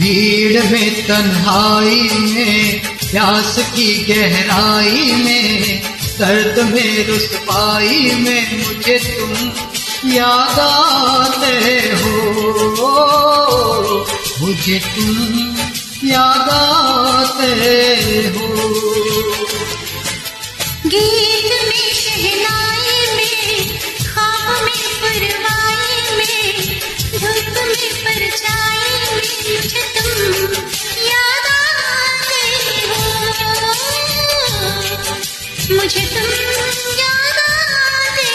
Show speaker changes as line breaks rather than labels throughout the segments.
भीड़ में तन्हाई में, प्यास की गहराई में, दर्द में रुसवाई में मुझे तुम याद आते हो, मुझे तुम याद आते हो।
गीत में शहनाई में, ख्वाब में परवाई में, धूप में परछाई में मुझे तुम याद आते हो, मुझे तुम याद आते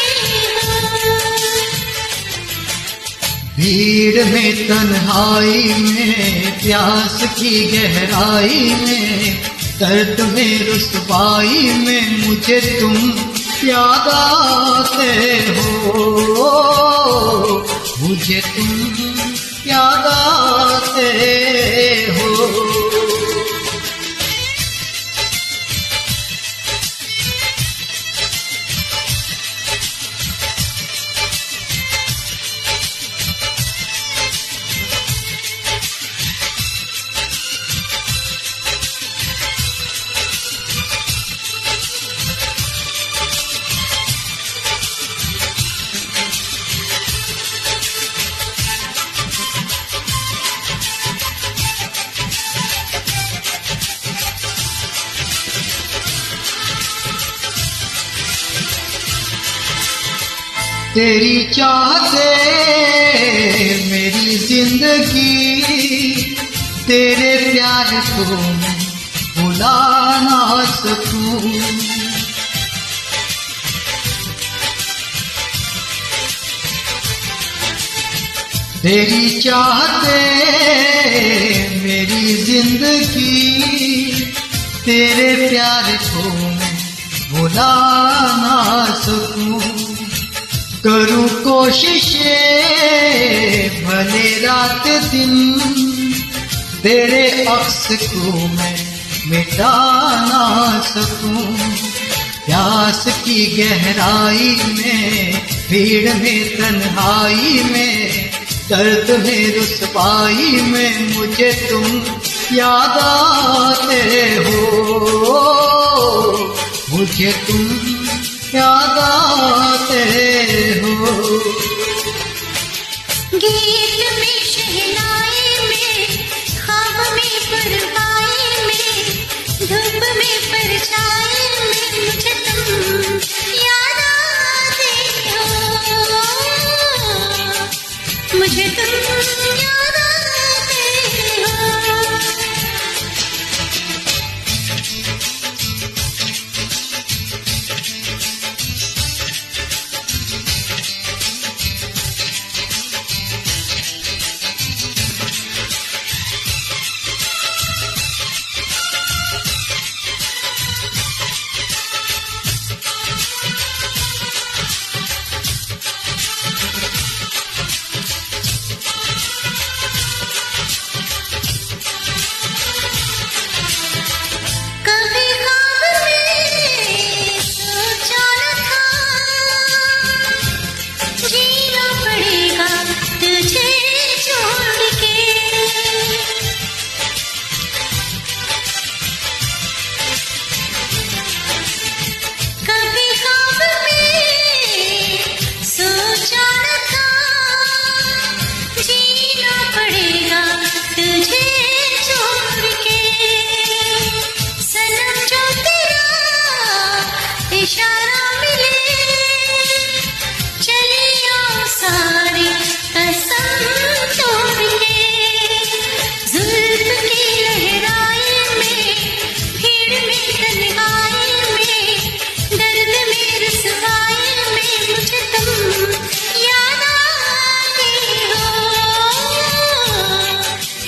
हो।
भीड़ में तन्हाई में, प्यास की गहराई में, दर्द में रुसवाई में मुझे तुम याद आते हो, मुझे तुम याद आते हो। तेरी चाहते मेरी जिंदगी, तेरे प्यार को मैं भुला ना सकूं। तेरी चाहते मेरी जिंदगी, तेरे प्यार को मैं भुला ना सकूं। करूं कोशिशें भले रात दिन, तेरे अक्स को मैं मिटा ना सकूं। प्यास की गहराई में, भीड़ में तन्हाई में, दर्द में रुसवाई में मुझे तुम याद आते हो, मुझे तुम याद आते हो।
गीत में शहनाई में, ख्वाब में परवाई में, धूप में परछाई में मुझे तुम याद आते हो, मुझे तुम याद आते हो।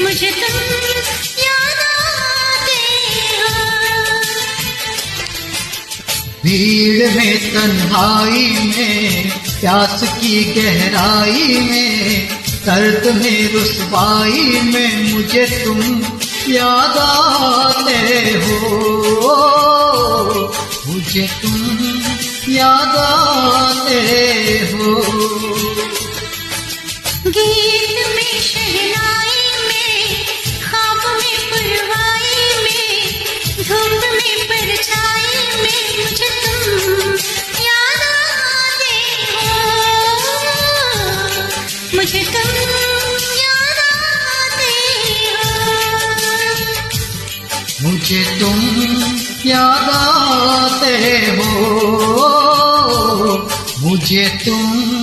मुझे तुम याद आते हो।
भीड़ में तन्हाई में, प्यास की गहराई में, दर्द में रुसवाई में मुझे तुम याद आते हो, मुझे तुम याद आते हो।
गीत में शहनाई में
हो, मुझे तुम